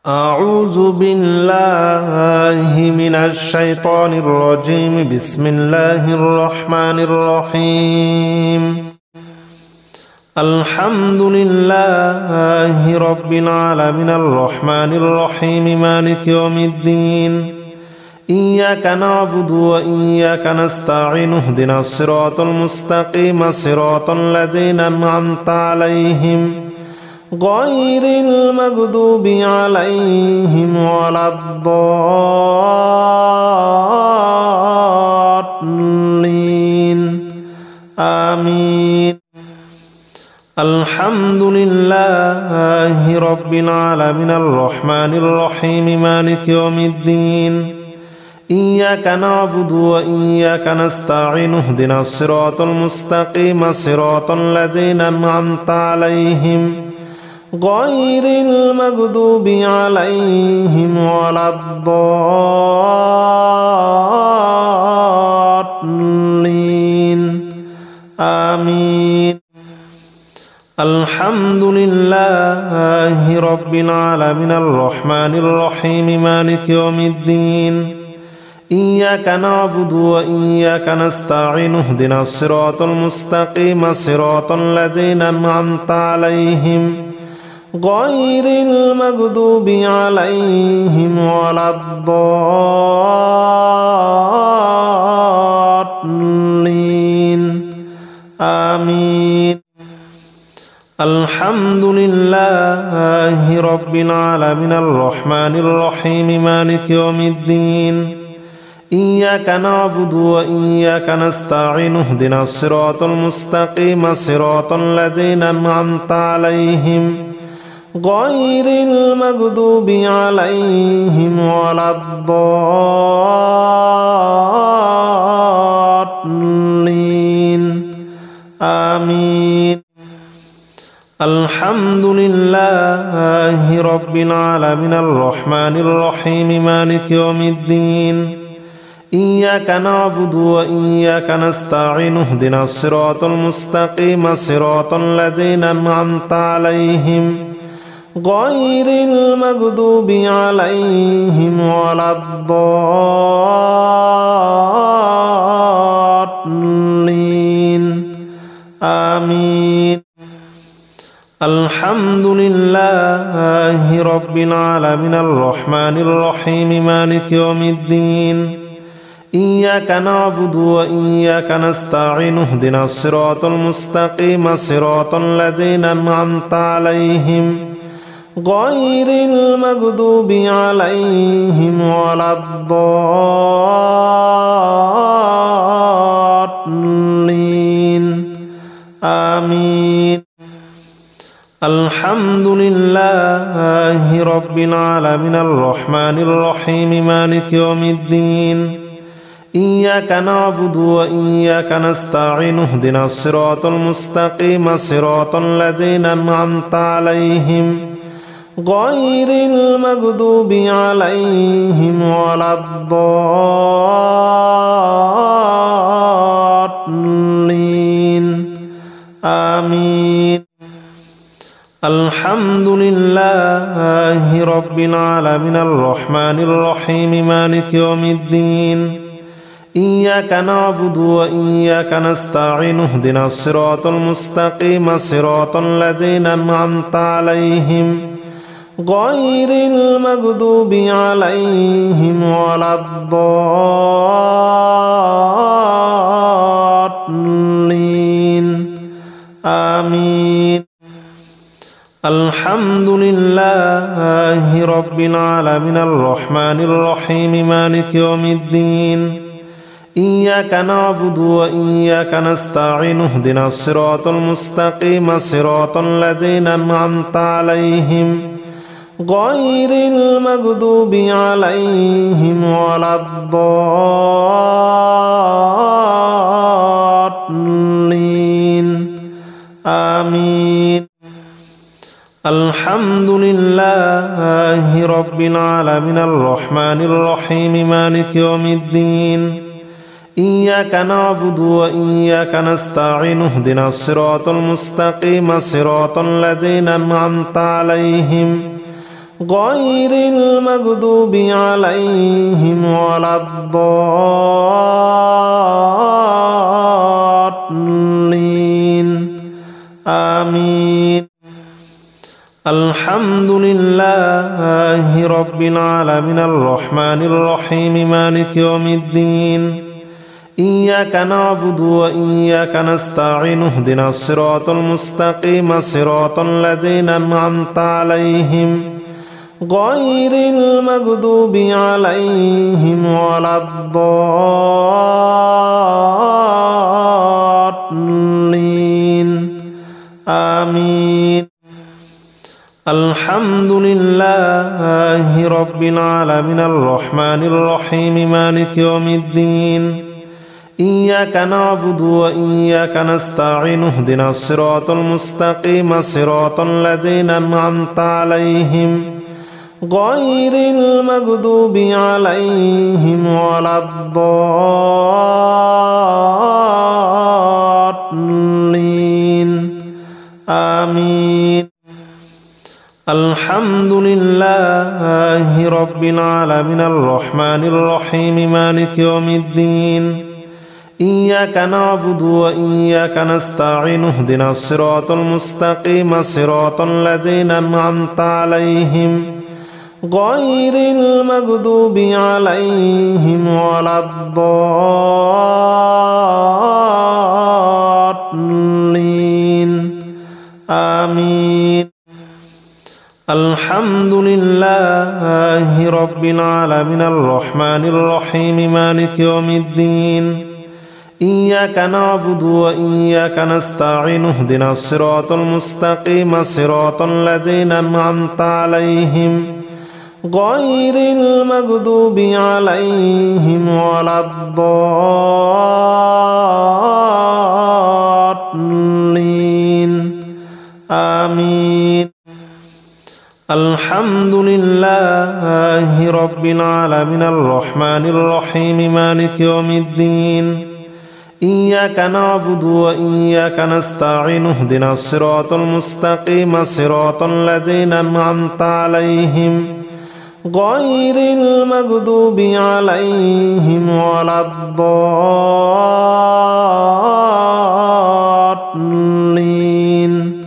أعوذ بالله من الشيطان الرجيم. بسم الله الرحمن الرحيم. الحمد لله رب العالمين الرحمن الرحيم مالك يوم الدين. إياك نعبد وإياك نستعين. اهدنا الصراط المستقيم صراط الذين أنعمت عليهم غير المغضوب عليهم ولا الضالين آمين. الحمد لله رب العالمين الرحمن الرحيم مالك يوم الدين. إياك نعبد وإياك نستعين. اهدنا الصراط المستقيم صراط الذين أنعمت عليهم غير المغضوب عليهم ولا الضالين آمين. الحمد لله رب العالمين الرحمن الرحيم مالك يوم الدين. إياك نعبد وإياك نستعين. اهدنا الصراط المستقيم صراط الذين أنعمت عليهم غير المغضوب عليهم ولا الضالين آمين. الحمد لله رب العالمين الرحمن الرحيم مالك يوم الدين. إياك نعبد وإياك نستعين. اهدنا الصراط المستقيم صراط الذين أنعمت عليهم غير المغضوب عليهم ولا الضالين آمين. الحمد لله رب العالمين الرحمن الرحيم مالك يوم الدين. إياك نعبد وإياك نستعين. اهدنا الصراط المستقيم صراط الذين أنعمت عليهم غير المغضوب عليهم ولا الضالين آمين. الحمد لله رب العالمين الرحمن الرحيم مالك يوم الدين. إياك نعبد وإياك نستعين. اهدنا الصراط المستقيم صراط الذين أنعمت عليهم غير المغضوب عليهم ولا الضالين آمين. الحمد لله رب العالمين الرحمن الرحيم مالك يوم الدين. إياك نعبد وإياك نستعين. اهدنا الصراط المستقيم صراط الذين أنعمت عليهم غير المغضوب عليهم ولا الضالين آمين. الحمد لله رب العالمين الرحمن الرحيم مالك يوم الدين. إياك نعبد وإياك نستعين. اهدنا الصراط المستقيم صراط الذين أنعمت عليهم غير المغضوب عليهم ولا الضالين آمين. الحمد لله رب العالمين الرحمن الرحيم مالك يوم الدين. إياك نعبد وإياك نستعين. اهدنا الصراط المستقيم صراط الذين أنعمت عليهم غير المغضوب عليهم ولا الضالين آمين. الحمد لله رب العالمين الرحمن الرحيم مالك يوم الدين. إياك نعبد وإياك نستعين اهدنا الصراط المستقيم صراط الذين أنعمت عليهم غير المغضوب عليهم ولا الضالين آمين. الحمد لله رب العالمين الرحمن الرحيم مالك يوم الدين إياك نعبد وإياك نستعين اهدنا الصراط المستقيم صراط الذين أنعمت عليهم غير المغضوب عليهم ولا الضالين آمين. الحمد لله رب العالمين الرحمن الرحيم مالك يوم الدين إياك نعبد وإياك نستعين اهدنا الصراط المستقيم صراط الذين أنعمت عليهم غير المغضوب عليهم ولا الضالين آمين. الحمد لله رب العالمين الرحمن الرحيم مالك يوم الدين إياك نعبد وإياك نستعين اهدنا الصراط المستقيم صراط الذين أنعمت عليهم غير المغضوب عليهم ولا الضالين آمين. الحمد لله رب العالمين الرحمن الرحيم مالك يوم الدين إياك نعبد وإياك نستعين اهدنا الصراط المستقيم صراط الذين أنعمت عليهم غير المغضوب عليهم ولا الضالين آمين. الحمد لله رب العالمين الرحمن الرحيم مالك يوم الدين إياك نعبد وإياك نستعين اهدنا الصراط المستقيم صراط الذين أنعمت عليهم غير المغضوب عليهم ولا الضالين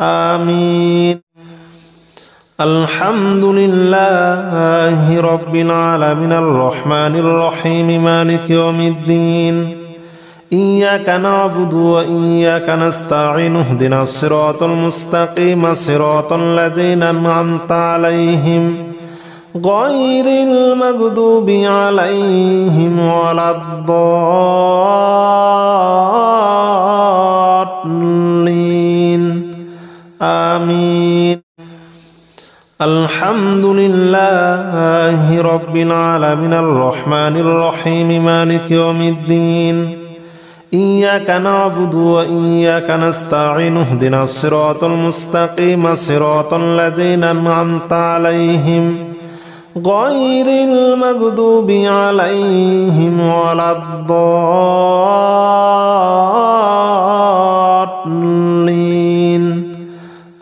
آمين. الحمد لله رب العالمين الرحمن الرحيم مالك يوم الدين إياك نعبد وإياك نستعين اهدنا الصراط المستقيم صراط الذين أنعمت عليهم غير المغضوب عليهم ولا الضالين آمين. الحمد لله رب العالمين الرحمن الرحيم مالك يوم الدين إياك نعبد وإياك نستعين اهدنا الصراط المستقيم صراط الذين أنعمت عليهم غير المغضوب عليهم ولا الضالين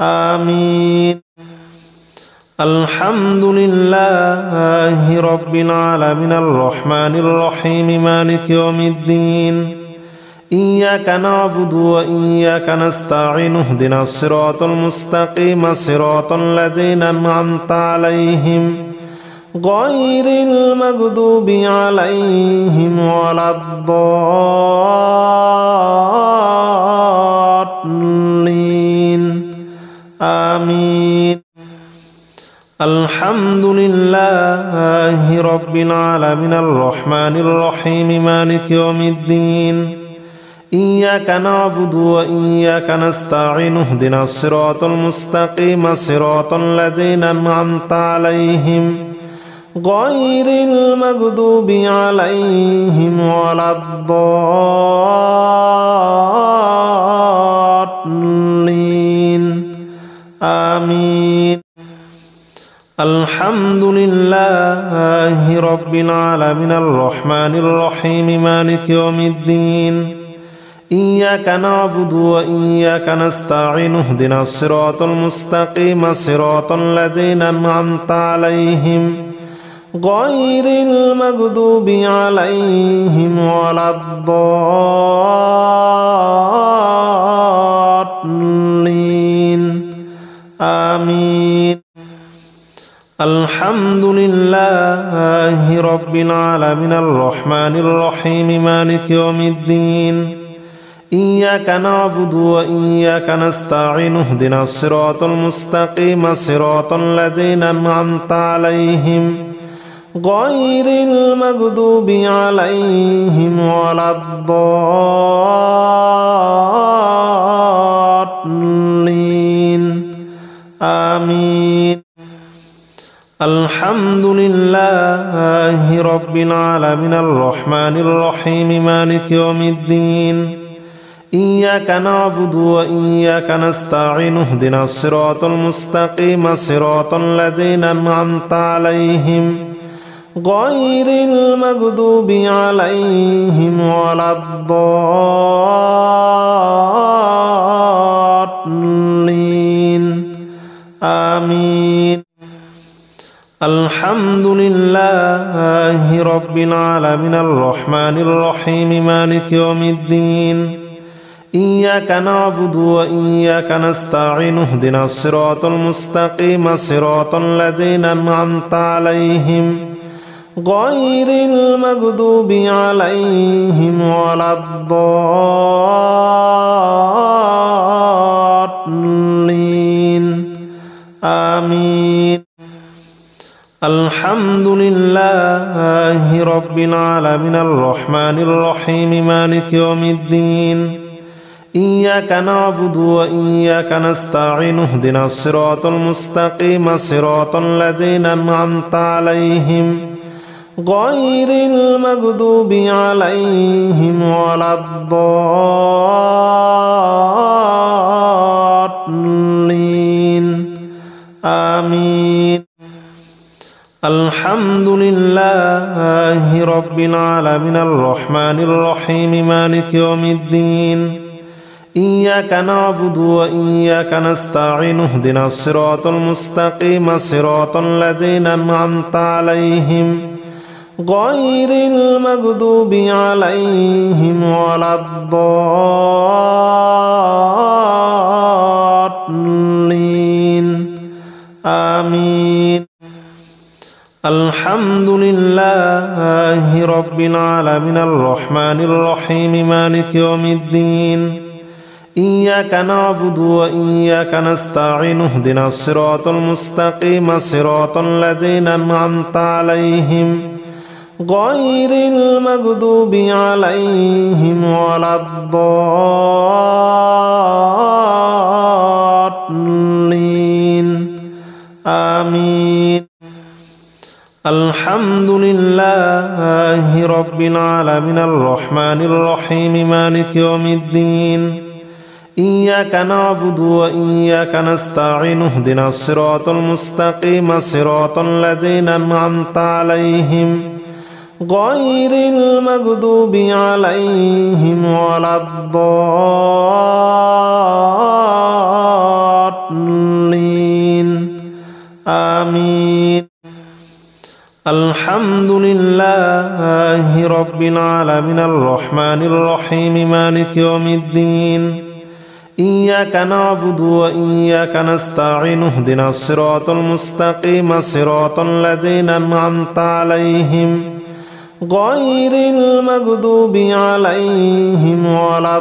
آمين. الحمد لله رب العالمين الرحمن الرحيم مالك يوم الدين إياك نعبد وإياك نستعين اهدنا الصراط المستقيم صراط الذين أنعمت عليهم غير المغضوب عليهم ولا الضالين آمين. الحمد لله رب العالمين الرحمن الرحيم مالك يوم الدين إياك نعبد وإياك نستعين اهدنا الصراط المستقيم صراط الذين أنعمت عليهم غير المغضوب عليهم ولا الضالين آمين. الحمد لله رب العالمين الرحمن الرحيم مالك يوم الدين إياك نعبد وإياك نستعين اهدنا الصراط المستقيم صراط الذين أنعمت عليهم غير المغضوب عليهم ولا الضالين آمين. الحمد لله رب العالمين الرحمن الرحيم مالك يوم الدين إياك نعبد وإياك نستعين اهدنا الصراط المستقيم صراط الذين أنعمت عليهم غير المغضوب عليهم ولا الضالين آمين. الحمد لله رب العالمين الرحمن الرحيم مالك يوم الدين إياك نعبد وإياك نستعين اهدنا الصراط المستقيم صراط الذين أنعمت عليهم غير المغضوب عليهم ولا الضالين آمين. الحمد لله رب العالمين الرحمن الرحيم مالك يوم الدين إياك نعبد وإياك نستعين اهدنا الصراط المستقيم صراط الذين أنعمت عليهم غير المغضوب عليهم ولا الضالين آمين. الحمد لله رب العالمين الرحمن الرحيم مالك يوم الدين إياك نعبد وإياك نستعين اهدنا الصراط المستقيم صراط الذين أنعمت عليهم غير المغضوب عليهم ولا الضالين آمين. الحمد لله رب العالمين الرحمن الرحيم مالك يوم الدين إياك نعبد وإياك نستعين اهدنا الصراط المستقيم صراط الذين أنعمت عليهم غير المغضوب عليهم ولا الضالين آمين. الحمد لله رب العالمين الرحمن الرحيم مالك يوم الدين إياك نعبد وإياك نستعين اهدنا الصراط المستقيم صراط الذين أنعمت عليهم غير المغضوب عليهم ولا الضالين آمين. الحمد لله رب العالمين الرحمن الرحيم مالك يوم الدين إياك نعبد وإياك نستعين اهدنا الصراط المستقيم صراط الذين أنعمت عليهم غير المغضوب عليهم ولا الضالين آمين. الحمد لله رب العالمين الرحمن الرحيم مالك يوم الدين إياك نعبد وإياك نستعين اهدنا الصراط المستقيم صراط الذين أنعمت عليهم غير المغضوب عليهم ولا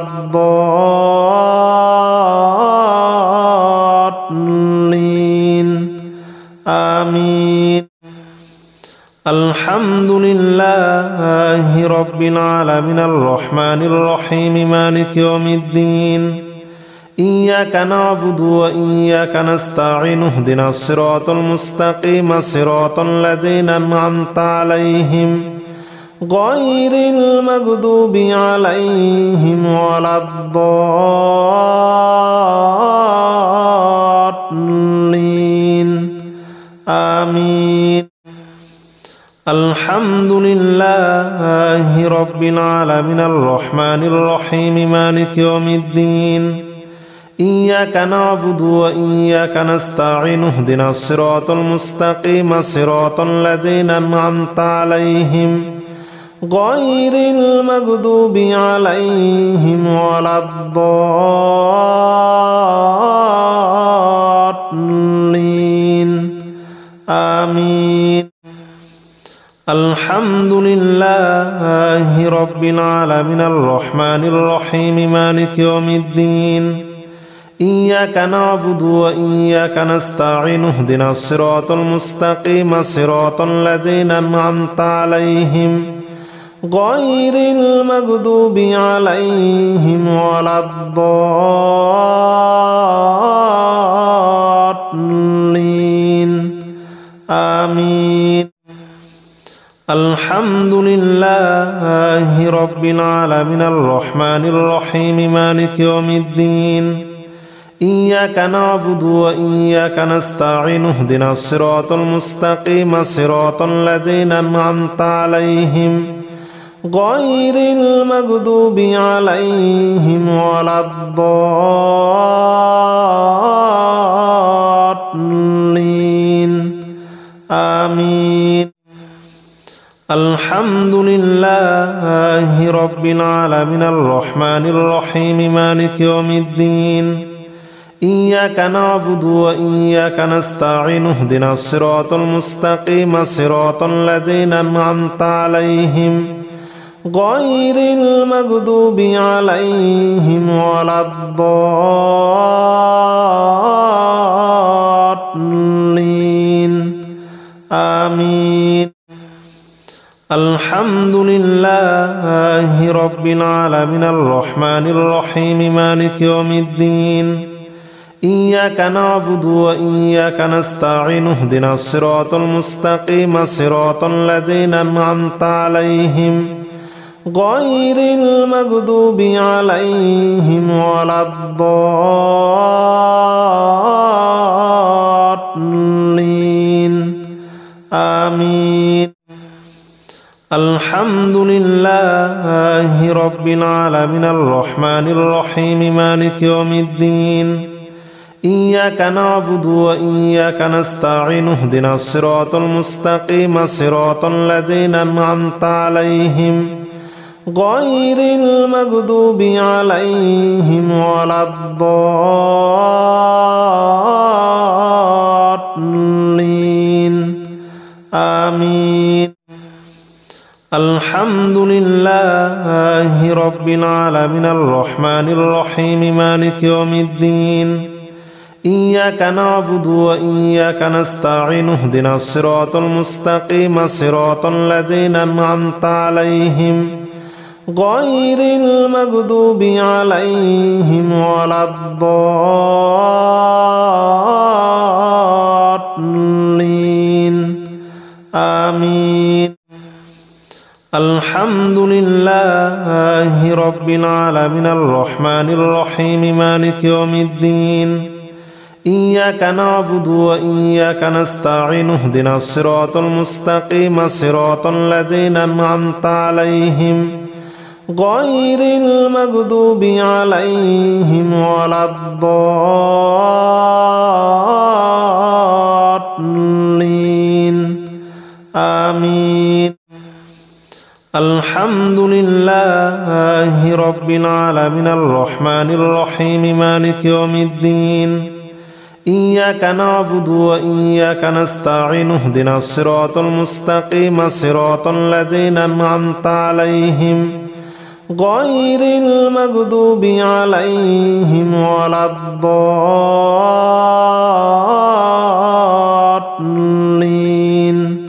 الضالين آمين. الحمد لله رب العالمين الرحمن الرحيم مالك يوم الدين إياك نعبد وإياك نستعين اهدنا الصراط المستقيم صراط الذين أنعمت عليهم غير المغضوب عليهم ولا الضالين آمين. الحمد لله رب العالمين الرحمن الرحيم مالك يوم الدين إياك نعبد وإياك نستعين اهدنا الصراط المستقيم صراط الذين أنعمت عليهم غير المغضوب عليهم ولا الضالين آمين. الحمد لله رب العالمين الرحمن الرحيم مالك يوم الدين إياك نعبد وإياك نستعين اهدنا الصراط المستقيم صراط الذين أنعمت عليهم غير المغضوب عليهم ولا الضالين آمين. الحمد لله رب العالمين الرحمن الرحيم مالك يوم الدين إياك نعبد وإياك نستعين اهدنا الصراط المستقيم صراط الذين أنعمت عليهم غير المغضوب عليهم ولا الضالين آمين. الحمد لله رب العالمين الرحمن الرحيم مالك يوم الدين إياك نعبد وإياك نستعين اهدنا الصراط المستقيم صراط الذين أنعمت عليهم غير المغضوب عليهم ولا الضالين آمين. الحمد لله رب العالمين الرحمن الرحيم مالك يوم الدين إياك نعبد وإياك نستعين اهدنا الصراط المستقيم صراط الذين أنعمت عليهم غير المغضوب عليهم ولا الضالين آمين. الحمد لله رب العالمين الرحمن الرحيم مالك يوم الدين إياك نعبد وإياك نستعين اهدنا الصراط المستقيم صراط الذين أنعمت عليهم غير المغضوب عليهم ولا الضالين آمين. الحمد لله رب العالمين الرحمن الرحيم مالك يوم الدين إياك نعبد وإياك نستعين اهدنا الصراط المستقيم صراط الذين أنعمت عليهم غير المغضوب عليهم ولا الضالين آمين. الحمد لله رب العالمين الرحمن الرحيم مالك يوم الدين إياك نعبد وإياك نستعين اهدنا الصراط المستقيم صراط الذين أنعمت عليهم غير المغضوب عليهم ولا الضالين آمين. الحمد لله رب العالمين الرحمن الرحيم مالك يوم الدين إياك نعبد وإياك نستعين اهدنا الصراط المستقيم صراط الذين أنعمت عليهم غير المغضوب عليهم ولا الضالين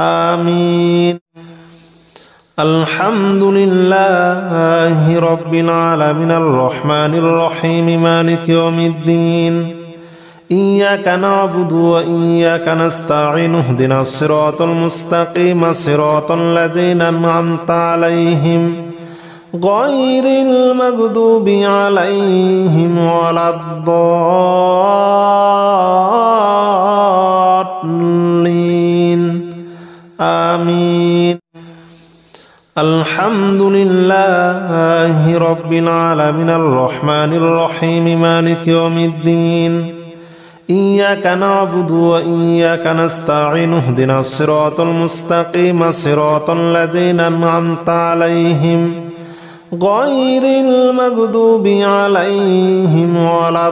آمين. الحمد لله رب العالمين الرحمن الرحيم مالك يوم الدين إياك نعبد وإياك نستعين اهدنا الصراط المستقيم صراط الذين أنعمت عليهم غير المغضوب عليهم ولا الضالين آمين. الحمد لله رب العالمين الرحمن الرحيم مالك يوم الدين إياك نعبد وإياك نستعين اهدنا الصراط المستقيم صراط الذين أنعمت عليهم غير المغضوب عليهم ولا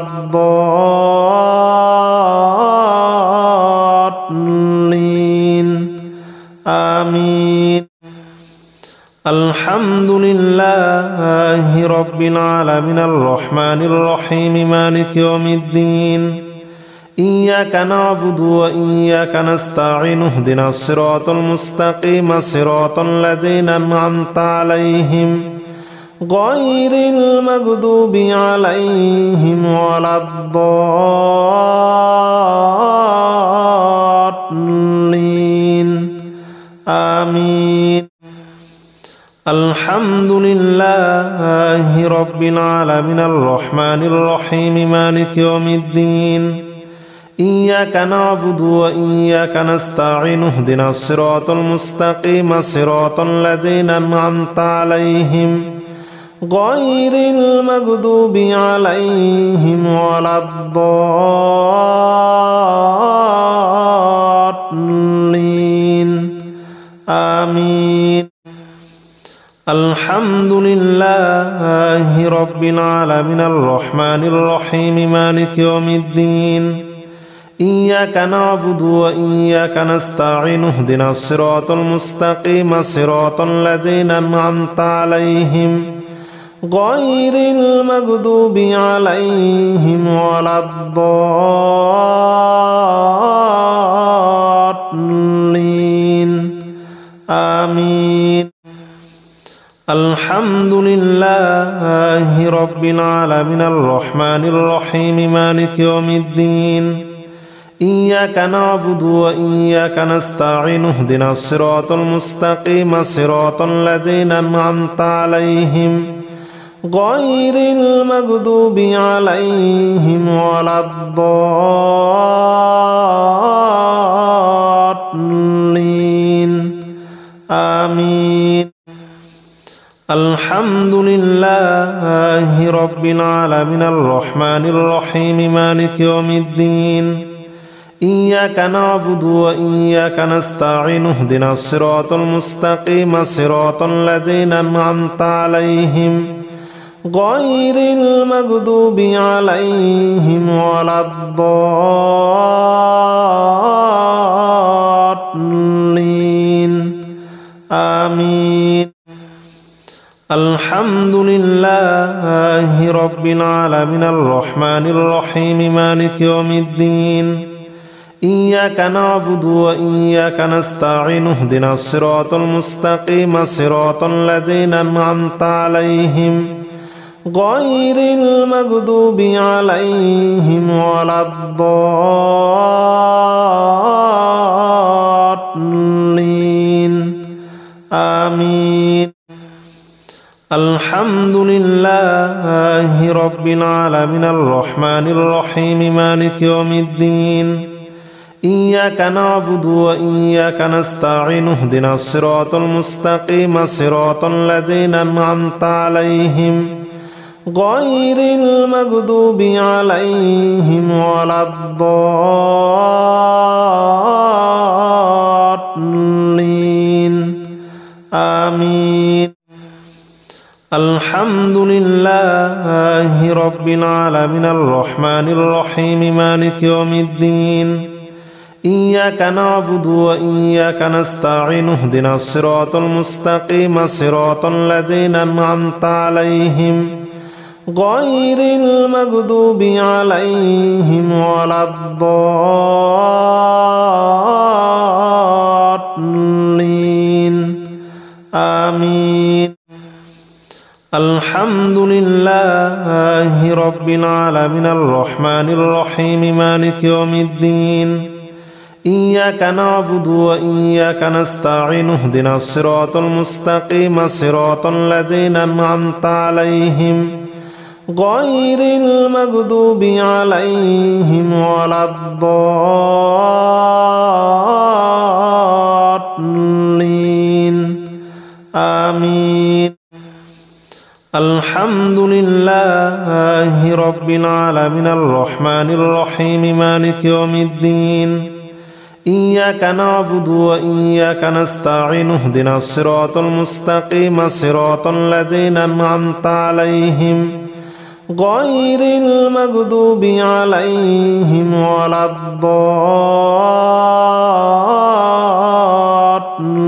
الضالين آمين. الحمد لله رب العالمين الرحمن الرحيم مالك يوم الدين إياك نعبد وإياك نستعين اهدنا الصراط المستقيم صراط الذين أنعمت عليهم غير المغضوب عليهم ولا الضالين آمين. الحمد لله رب العالمين الرحمن الرحيم مالك يوم الدين إياك نعبد وإياك نستعين اهدنا الصراط المستقيم صراط الذين أنعمت عليهم غير المغضوب عليهم ولا الضالين آمين. الحمد لله رب العالمين الرحمن الرحيم مالك يوم الدين إياك نعبد وإياك نستعين اهدنا الصراط المستقيم صراط الذين أنعمت عليهم غير المغضوب عليهم ولا الضالين آمين. الحمد لله رب العالمين الرحمن الرحيم مالك يوم الدين إياك نعبد وإياك نستعين اهدنا الصراط المستقيم صراط الذين أنعمت عليهم غير المغضوب عليهم ولا الضالين آمين. الحمد لله رب العالمين الرحمن الرحيم مالك يوم الدين إياك نعبد وإياك نستعين اهدنا الصراط المستقيم صراط الذين أنعمت عليهم غير المغضوب عليهم ولا الضالين آمين. الحمد لله رب العالمين الرحمن الرحيم مالك يوم الدين إياك نعبد وإياك نستعين اهدنا الصراط المستقيم صراط الذين أنعمت عليهم غير المغضوب عليهم ولا الضالين آمين. الحمد لله رب العالمين الرحمن الرحيم مالك يوم الدين إياك نعبد وإياك نستعين اهدنا الصراط المستقيم صراط الذين أنعمت عليهم غير المغضوب عليهم ولا الضالين آمين. الحمد لله رب العالمين الرحمن الرحيم مالك يوم الدين إياك نعبد وإياك نستعين اهدنا الصراط المستقيم صراط الذين أنعمت عليهم غير المغضوب عليهم ولا الضالين آمين. الحمد لله رب العالمين الرحمن الرحيم مالك يوم الدين إياك نعبد وإياك نستعين اهدنا الصراط المستقيم صراط الذين أنعمت عليهم غير المغضوب عليهم ولا الضالين الضالين آمين. الحمد لله رب العالمين الرحمن الرحيم مالك يوم الدين إياك نعبد وإياك نستعين اهدنا الصراط المستقيم صراط الذين أنعمت عليهم غير المغضوب عليهم ولا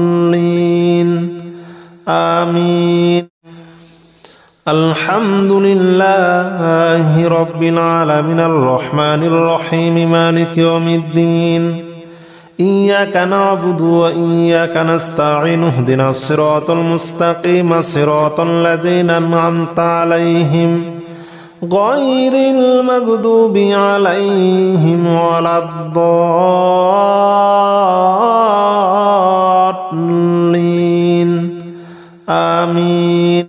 الضالين آمين. الحمد لله رب العالمين الرحمن الرحيم مالك يوم الدين إياك نعبد وإياك نستعين اهدنا الصراط المستقيم صراط الذين أنعمت عليهم غير المغضوب عليهم ولا الضالين آمين.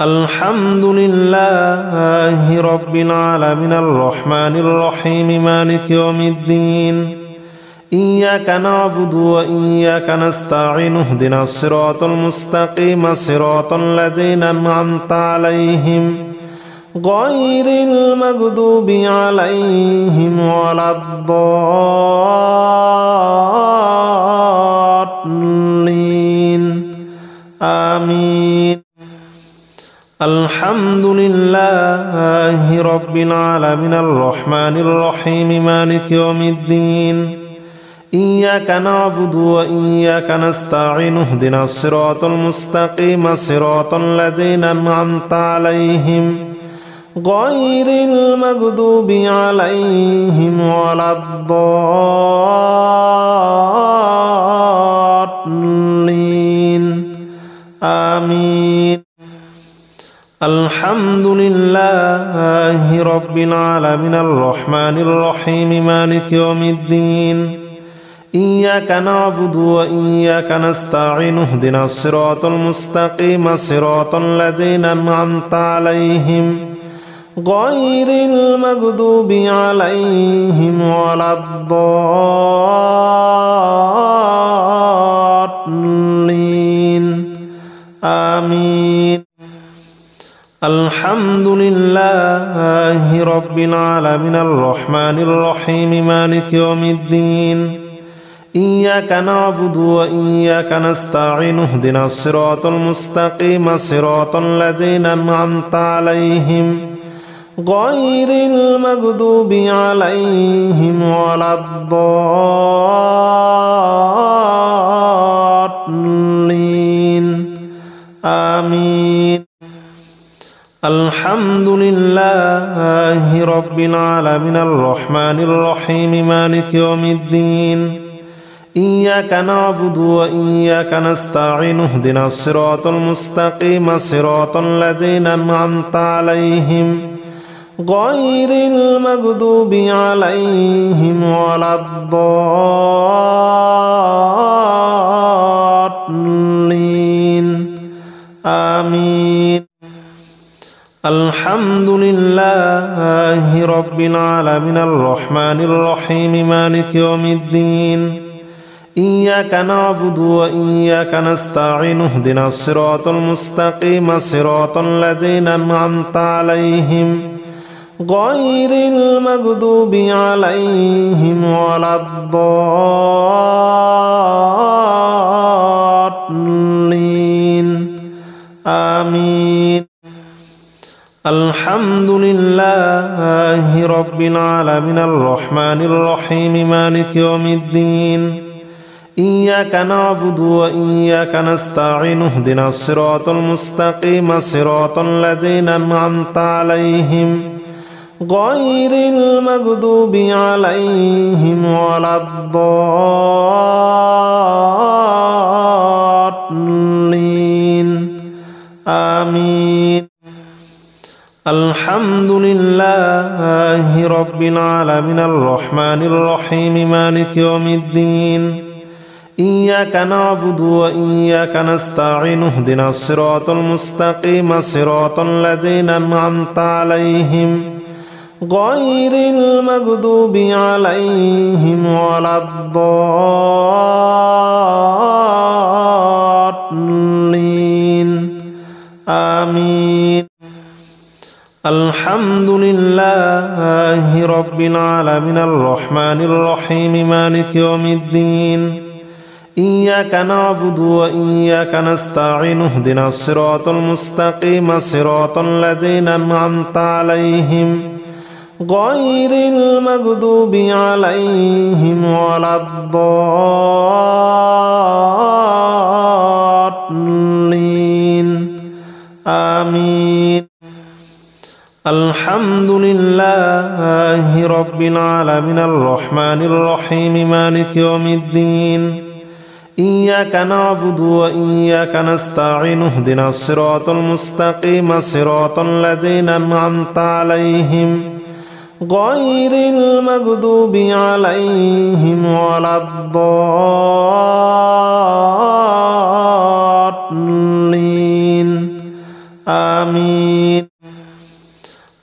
الحمد لله رب العالمين الرحمن الرحيم مالك يوم الدين إياك نعبد وإياك نستعين اهدنا الصراط المستقيم صراط الذين أنعمت عليهم غير المغضوب عليهم ولا الضالين آمين. الحمد لله رب العالمين الرحمن الرحيم مالك يوم الدين إياك نعبد وإياك نستعين اهدنا الصراط المستقيم صراط الذين أنعمت عليهم غير المغضوب عليهم ولا الضالين آمين. الحمد لله رب العالمين الرحمن الرحيم مالك يوم الدين إياك نعبد وإياك نستعين اهدنا الصراط المستقيم صراط الذين أنعمت عليهم غير المغضوب عليهم ولا الضالين آمين. الحمد لله رب العالمين الرحمن الرحيم مالك يوم الدين إياك نعبد وإياك نستعين اهدنا الصراط المستقيم صراط الذين أنعمت عليهم غير المغضوب عليهم ولا الضالين آمين. الحمد لله رب العالمين الرحمن الرحيم مالك يوم الدين إياك نعبد وإياك نستعين اهدنا الصراط المستقيم صراط الذين أنعمت عليهم غير المغضوب عليهم ولا الضالين آمين. الحمد لله رب العالمين الرحمن الرحيم مالك يوم الدين إياك نعبد وإياك نستعين اهدنا الصراط المستقيم صراط الذين أنعمت عليهم غير المغضوب عليهم ولا الضالين آمين. الحمد لله رب العالمين الرحمن الرحيم مالك يوم الدين إياك نعبد وإياك نستعين اهدنا الصراط المستقيم صراط الذين أنعمت عليهم غير المغضوب عليهم ولا الضالين آمين. الحمد لله رب العالمين الرحمن الرحيم مالك يوم الدين إياك نعبد وإياك نستعين اهدنا الصراط المستقيم صراط الذين أنعمت عليهم غير المغضوب عليهم ولا الضالين آمين. الحمد لله رب العالمين الرحمن الرحيم مالك يوم الدين إياك نعبد وإياك نستعين اهدنا الصراط المستقيم صراط الذين أنعمت عليهم غير المغضوب عليهم ولا الضالين آمين. الحمد لله رب العالمين الرحمن الرحيم مالك يوم الدين إياك نعبد وإياك نستعين اهدنا الصراط المستقيم صراط الذين أنعمت عليهم غير المغضوب عليهم ولا الضالين آمين.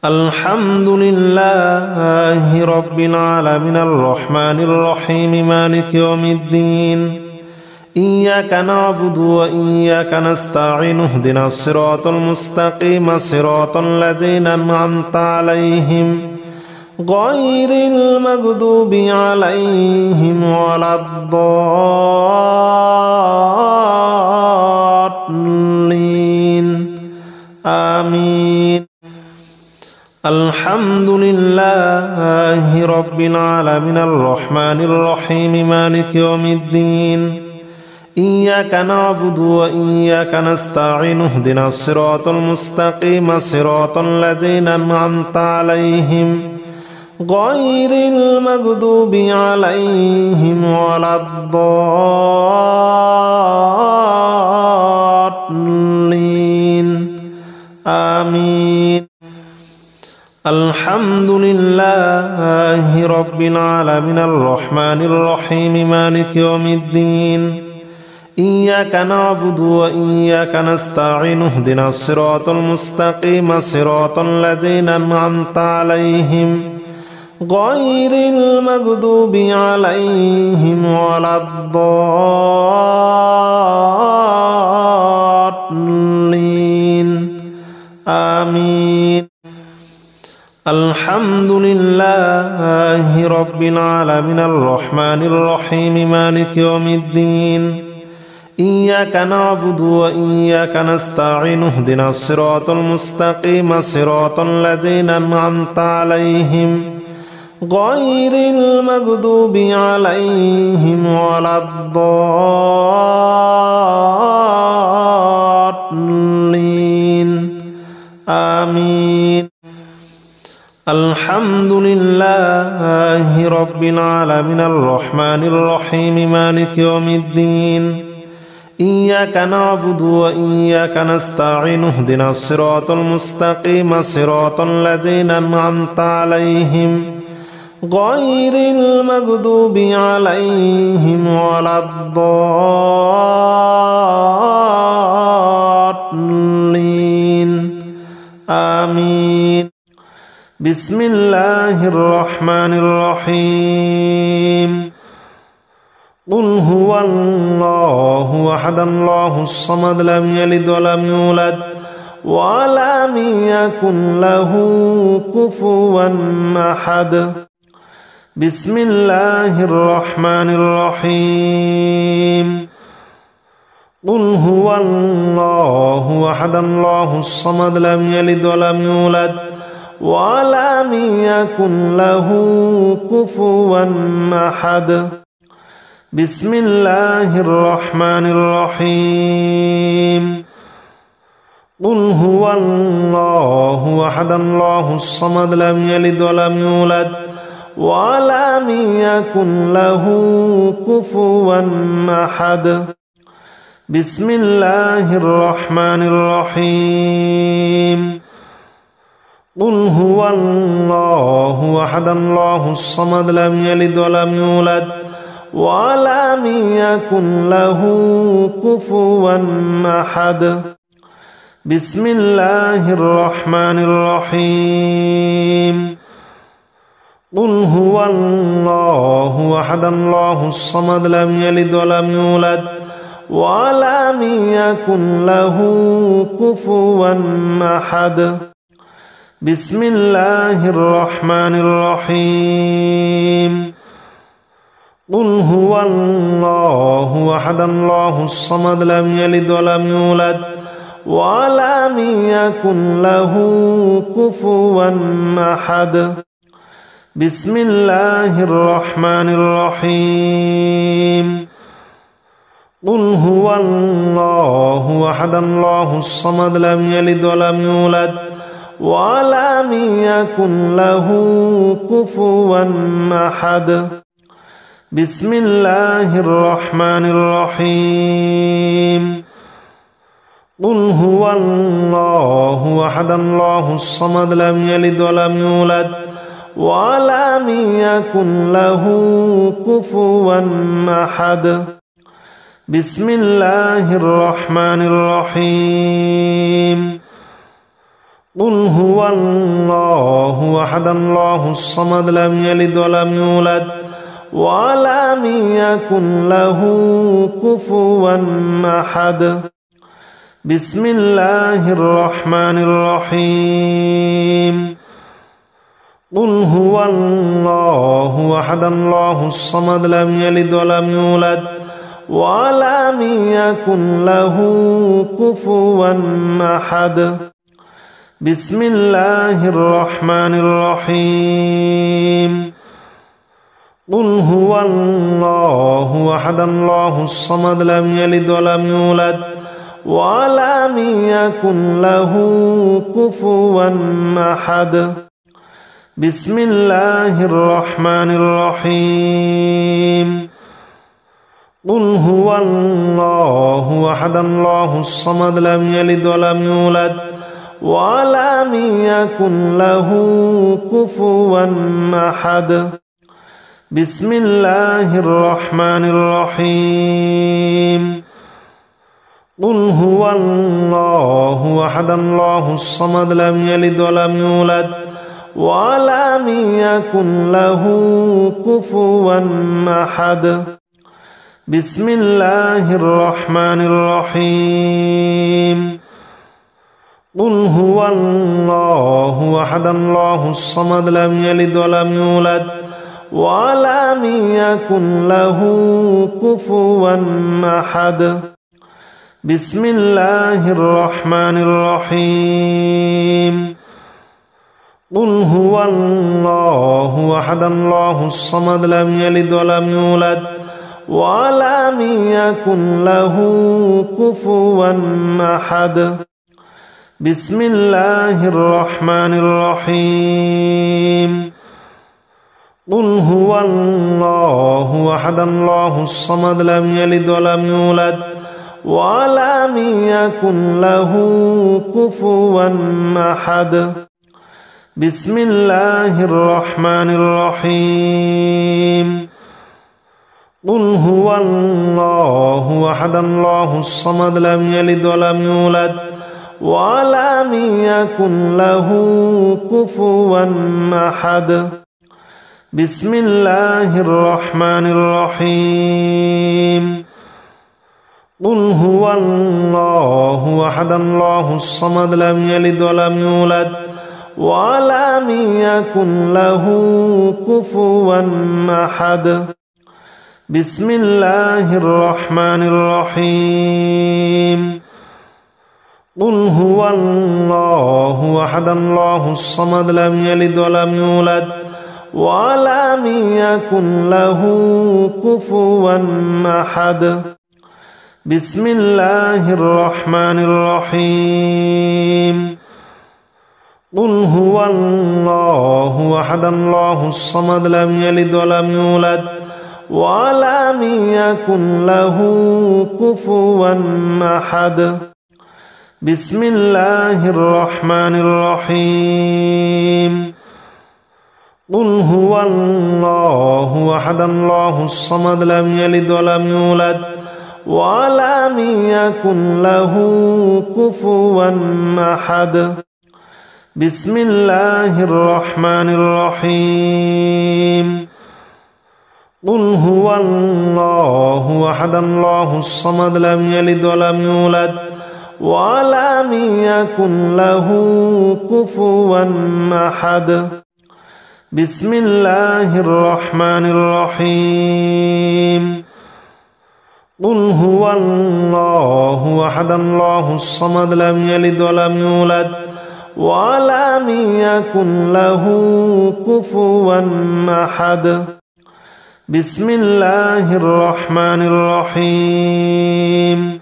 الحمد لله رب العالمين الرحمن الرحيم مالك يوم الدين إياك نعبد وإياك نستعين اهدنا الصراط المستقيم صراط الذين أنعمت عليهم غير المغضوب عليهم ولا الضالين آمين. الحمد لله رب العالمين الرحمن الرحيم مالك يوم الدين إياك نعبد وإياك نستعين اهدنا الصراط المستقيم صراط الذين أنعمت عليهم غير المغضوب عليهم ولا الضالين آمين. الحمد لله رب العالمين الرحمن الرحيم مالك يوم الدين إياك نعبد وإياك نستعين اهدنا الصراط المستقيم صراط الذين أنعمت عليهم غير المغضوب عليهم ولا الضالين آمين. الحمد لله رب العالمين الرحمن الرحيم مالك يوم الدين إياك نعبد وإياك نستعين اهدنا الصراط المستقيم صراط الذين أنعمت عليهم غير المغضوب عليهم ولا الضالين آمين. الحمد لله رب العالمين الرحمن الرحيم مالك يوم الدين إياك نعبد وإياك نستعين اهدنا الصراط المستقيم صراط الذين أنعمت عليهم غير المغضوب عليهم ولا الضالين آمين. بسم الله الرحمن الرحيم قل هو الله أحد الله الصمد لم يلد ولم يولد ولم يكن له كفوا أحد. بسم الله الرحمن الرحيم قل هو الله أحد الله الصمد لم يلد ولم يولد ولم يكن له كفوا أحد. بسم الله الرحمن الرحيم قل هو الله أحد الله الصمد لم يلد ولم يولد ولم يكن له كفوا أحد. بسم الله الرحمن الرحيم قل هو الله أحد الله الصمد لم يلد ولم يولد ولم يكن له كفوا أحد. بسم الله الرحمن الرحيم قل هو الله أحد الله الصمد لم يلد ولم يولد ولم يكن له كفوا أحد. بسم الله الرحمن الرحيم. قل هو الله أحد الله الصمد لم يلد ولم يولد ولم يكن له كفوا أحد. بسم الله الرحمن الرحيم. قل هو الله أحد الله الصمد لم يلد ولم يولد ولم يكن له كفوا أحد. بسم الله الرحمن الرحيم. قل هو الله أحد الله الصمد لم يلد ولم يولد ولم يكن له كفوا أحد. بسم الله الرحمن الرحيم. قل هو الله أحد الله الصمد لم يلد ولم يولد ولم يكن له كفوا أحد. بسم الله الرحمن الرحيم. قل هو الله أحد الله الصمد لم يلد ولم يولد ولم يكن له كفوا أحد. بسم الله الرحمن الرحيم. قل هو الله أحد الله الصمد لم يلد ولم يولد ولم يكن له كفوا أحد. بسم الله الرحمن الرحيم. قل هو الله أحد الله الصمد لم يلد ولم يولد ولم يكن له كفوا أحد. بسم الله الرحمن الرحيم. قل هو الله أحد الله الصمد لم يلد ولم يولد ولم يكن له كفوا أحد. بسم الله الرحمن الرحيم. قل هو الله أحد الله الصمد لم يلد ولم يولد ولم يكن له كفوا أحد. بسم الله الرحمن الرحيم. قل هو الله أحد الله الصمد لم يلد ولم يولد ولم يكن له كفوا أحد. بسم الله الرحمن الرحيم. قل هو الله أحد الله الصمد لم يلد ولم يولد ولم يكن له كفوا أحد. بسم الله الرحمن الرحيم. قل هو الله أحد الله الصمد لم يلد ولم يولد ولم يكن له كفوا أحد. بسم الله الرحمن الرحيم. قل هو الله أحد الله الصمد لم يلد ولم يولد ولم يكن له كفوا أحد. بسم الله الرحمن الرحيم. قل هو الله أحد الله الصمد لم يلد ولم يولد ولم يكن له كفوا أحد. بسم الله الرحمن الرحيم. قل هو الله أحد الله الصمد لم يلد ولم يولد ولم يكن له كفوا أحد. بسم الله الرحمن الرحيم. قل هو الله أحد الله الصمد لم يلد ولم يولد ولم يكن له كفوا أحد. بسم الله الرحمن الرحيم. قل هو الله أحد الله الصمد لم يلد ولم يولد ولم يكن له كفوا أحد بسم الله الرحمن الرحيم قل هو الله أحد الله الصمد لم يلد ولم يولد ولم يكن له كفوا أحد بسم الله الرحمن الرحيم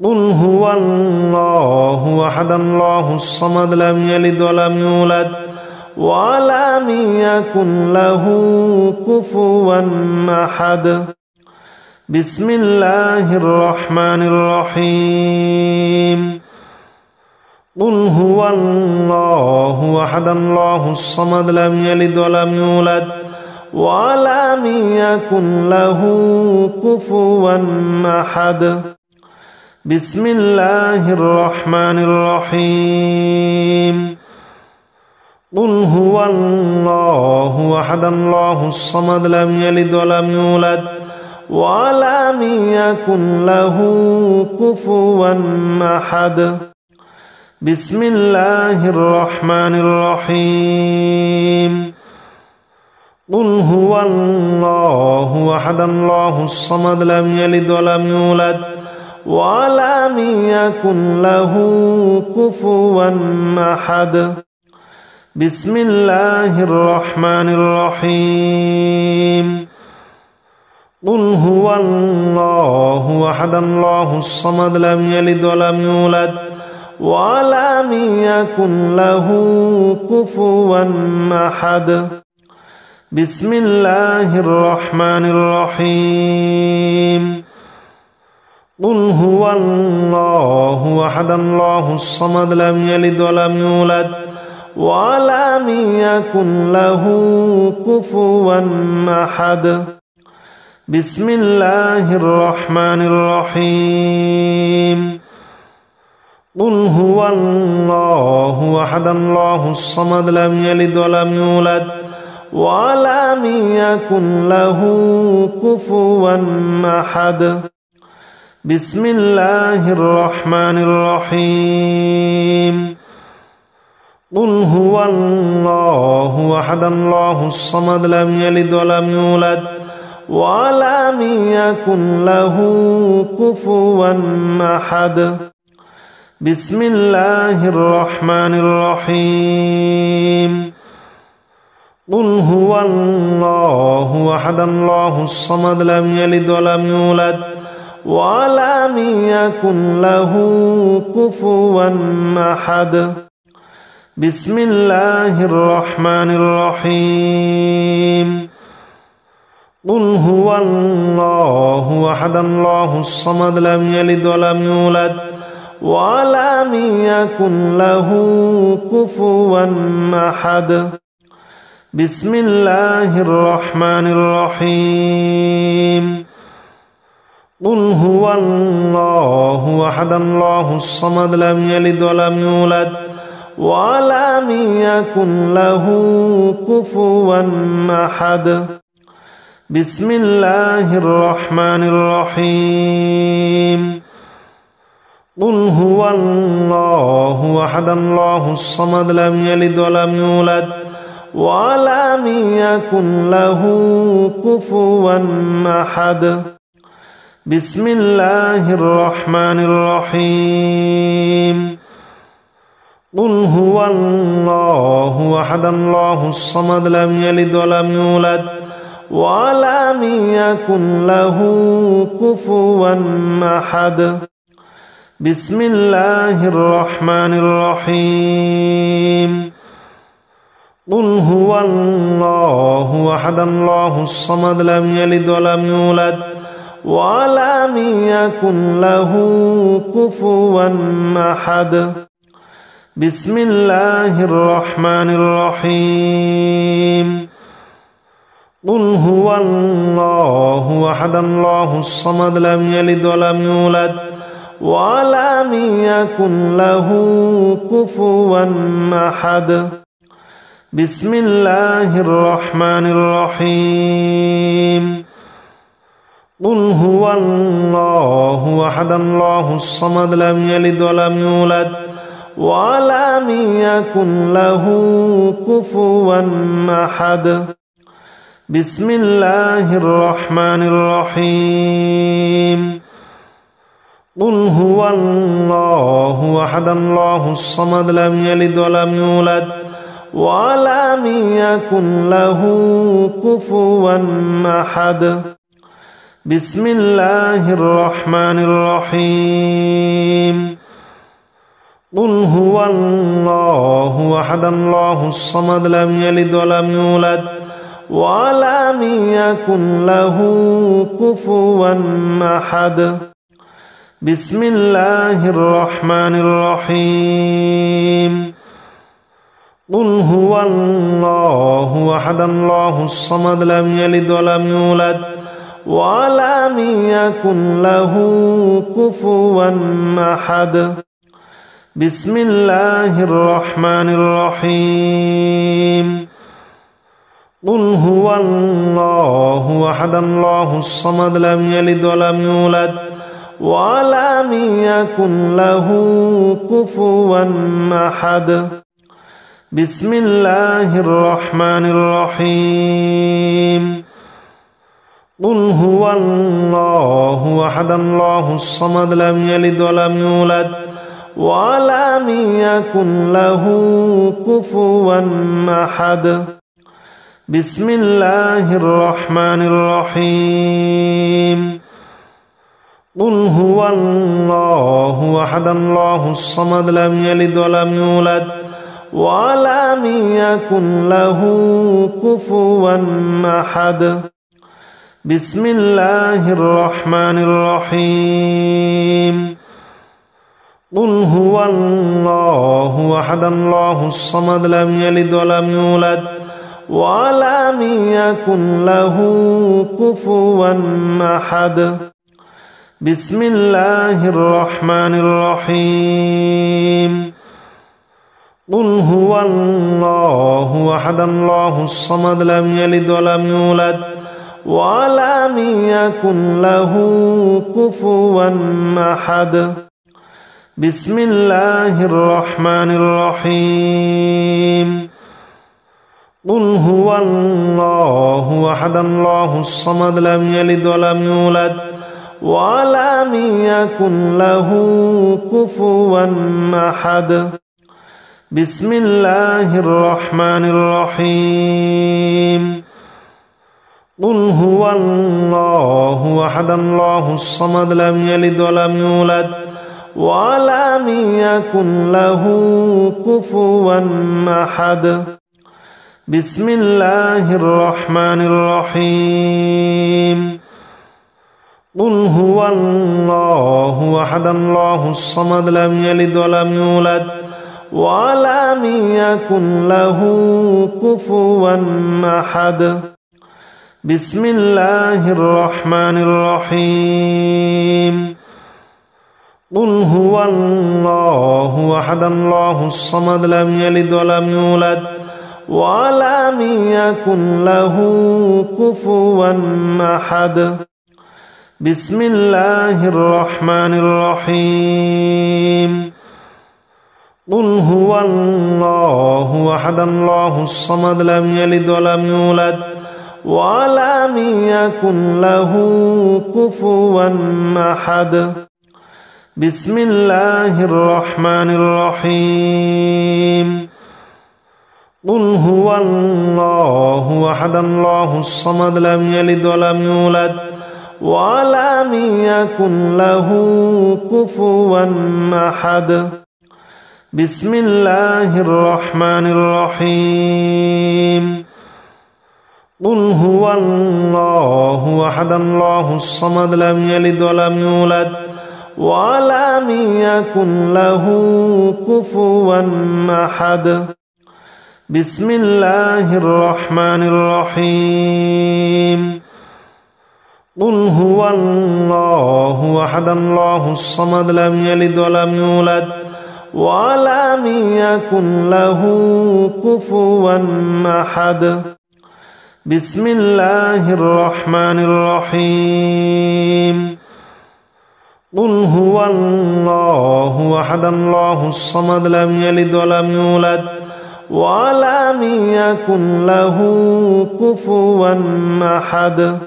قل هو الله أحد الله الصمد لم يلد ولم يولد ولم يكن له كفوا أحد بسم الله الرحمن الرحيم قل هو الله أحد الله الصمد لم يلد ولم يولد ولم يكن له كفوا أحد بسم الله الرحمن الرحيم قل هو الله أحد الله الصمد لم يلد ولم يولد ولم يكن له كفوا أحد بسم الله الرحمن الرحيم قل هو الله أحد الله الصمد لم يلد ولم يولد ولم يكن له كفوا أحد بسم الله الرحمن الرحيم قل هو الله أحد الله الصمد لم يلد ولم يولد ولم يكن له كفوا أحد بسم الله الرحمن الرحيم قل هو الله أحد الله الصمد لم يلد ولم يولد ولم يكن له كفوا أحد بسم الله الرحمن الرحيم قل هو الله أحد الله الصمد لم يلد ولم يولد ولم يكن له كفوا أحد بسم الله الرحمن الرحيم قل هو الله أحد الله الصمد لم يلد ولم يولد ولم يكن له كفوا أحد بسم الله الرحمن الرحيم قل هو الله أحد الله الصمد لم يلد ولم يولد ولم يكن له كفوا أحد بسم الله الرحمن الرحيم قل هو الله أحد الله الصمد لم يلد ولم يولد ولم يكن له كفوا أحد بسم الله الرحمن الرحيم قل هو الله أحد الله الصمد لم يلد ولم يولد ولم يكن له كفوا أحد بسم الله الرحمن الرحيم قل هو الله أحد الله الصمد لم يلد ولم يولد ولم يكن له كفوا أحد بسم الله الرحمن الرحيم قل هو الله أحد الله الصمد لم يلد ولم يولد ولم يكن له كفوا أحد بسم الله الرحمن الرحيم قل هو الله أحد الله الصمد لم يلد ولم يولد ولم يكن له كفوا أحد بسم الله الرحمن الرحيم قل هو الله أحد الله الصمد لم يلد ولم يولد ولم يكن له كفوا أحد بسم الله الرحمن الرحيم قل هو الله أحد الله الصمد لم يلد ولم يولد ولم يكن له كفوا أحد بسم الله الرحمن الرحيم قل هو الله أحد الله الصمد لم يلد ولم يولد ولم يكن له كفوا أحد بسم الله الرحمن الرحيم قل هو الله أحد الله الصمد لم يلد ولم يولد ولم يكن له كفوا أحد بسم الله الرحمن الرحيم قل هو الله أحد الله الصمد لم يلد ولم يولد ولم يكن له كفوا أحد بسم الله الرحمن الرحيم قل هو الله أحد الله الصمد لم يلد ولم يولد ولم يكن له كفوا أحد بسم الله الرحمن الرحيم قل هو الله أحد الله الصمد لم يلد ولم يولد ولم يكن له كفوا أحد بسم الله الرحمن الرحيم قل هو الله أحد الله الصمد لم يلد ولم يولد ولم يكن له كفوا أحد بسم الله الرحمن الرحيم قل هو الله أحد الله الصمد لم يلد ولم يولد ولم يكن له كفوا أحد بسم الله الرحمن الرحيم قل هو الله أحد الله الصمد لم يلد ولم يولد ولم يكن له كفوا أحد بسم الله الرحمن الرحيم قل هو الله أحد الله الصمد لم يلد ولم يولد ولم يكن له كفوا أحد بسم الله الرحمن الرحيم قل هو الله أحد الله الصمد لم يلد ولم يولد ولم يكن له كفوا أحد بسم الله الرحمن الرحيم قل هو الله أحد الله الصمد لم يلد ولم يولد ولم يكن له كفوا أحد بسم الله الرحمن الرحيم قل هو الله أحد الله الصمد لم يلد ولم يولد ولم يكن له كفوا أحد بسم الله الرحمن الرحيم قل هو الله أحد الله الصمد لم يلد ولم يولد ولم يكن له كفوا أحد بسم الله الرحمن الرحيم قل هو الله أحد الله الصمد لم يلد ولم يولد ولم يكن له كفوا أحد بسم الله الرحمن الرحيم قل هو الله أحد الله الصمد لم يلد ولم يولد ولم يكن له كفوا أحد بسم الله الرحمن الرحيم قل هو الله أحد الله الصمد لم يلد ولم يولد ولم يكن له كفوا أحد. بسم الله الرحمن الرحيم. قل هو الله أحد الله الصمد لم يلد ولم يولد ولم يكن له كفوا أحد.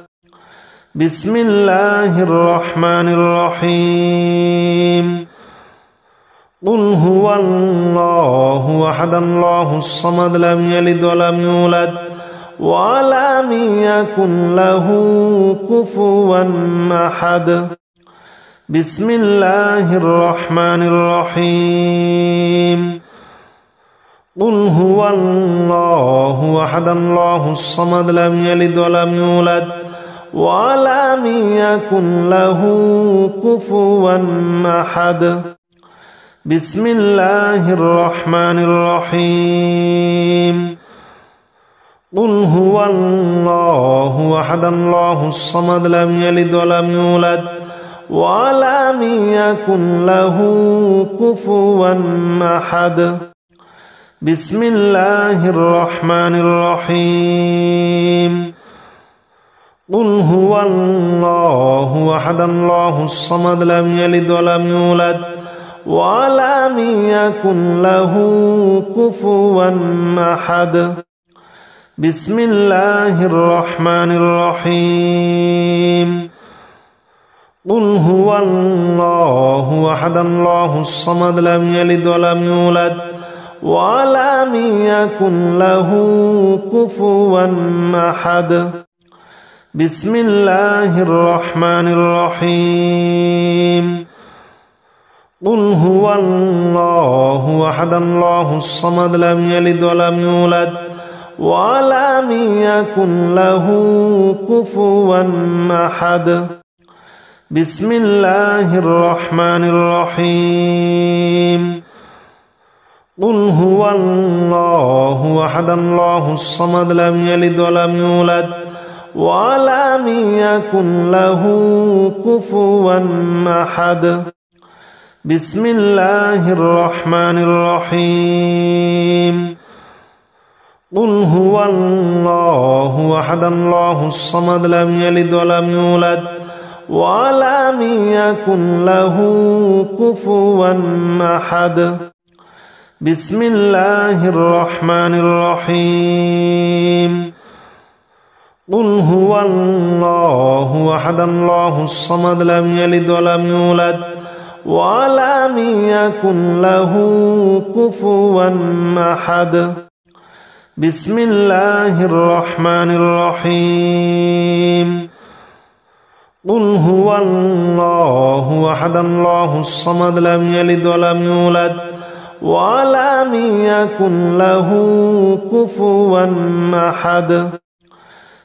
بسم الله الرحمن الرحيم. قل هو الله أحد الله الصمد لم يلد ولم يولد ولم يكن له كفوا أحد. بسم الله الرحمن الرحيم. قل هو الله أحد الله الصمد لم يلد ولم يولد ولم يكن له كفوا أحد. بسم الله الرحمن الرحيم. قل هو الله أحد الله الصمد لم يلد ولم يولد ولم يكن له كفوا أحد. بسم الله الرحمن الرحيم. قل هو الله أحد الله الصمد لم يلد ولم يولد ولم يكن له كفوا أحد. بسم الله الرحمن الرحيم. قل هو الله أحد الله الصمد لم يلد ولم يولد ولم يكن له كفوا أحد. بسم الله الرحمن الرحيم. قل هو الله أحد الله الصمد لم يلد ولم يولد ولم يكن له كفوا أحد. بسم الله الرحمن الرحيم. قل هو الله أحد الله الصمد لم يلد ولم يولد ولم يكن له كفوا أحد. بسم الله الرحمن الرحيم. قل هو الله أحد الله الصمد لم يلد ولم يولد ولم يكن له كفوا أحد. بسم الله الرحمن الرحيم. قل هو الله أحد الله الصمد لم يلد ولم يولد ولم يكن له كفوا أحد. بسم الله الرحمن الرحيم. قل هو الله أحد الله الصمد لم يلد ولم يولد ولم يكن له كفوا أحد.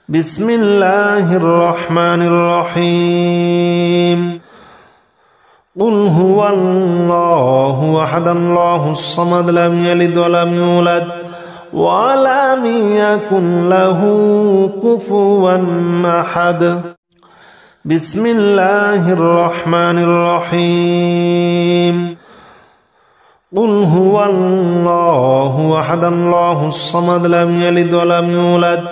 بسم الله الرحمن الرحيم. قل هو الله أحد الله الصمد لم يلد ولم يولد ولم يكن له كفوا أحد. بسم الله الرحمن الرحيم. قل هو الله أحد الله الصمد لم يلد ولم يولد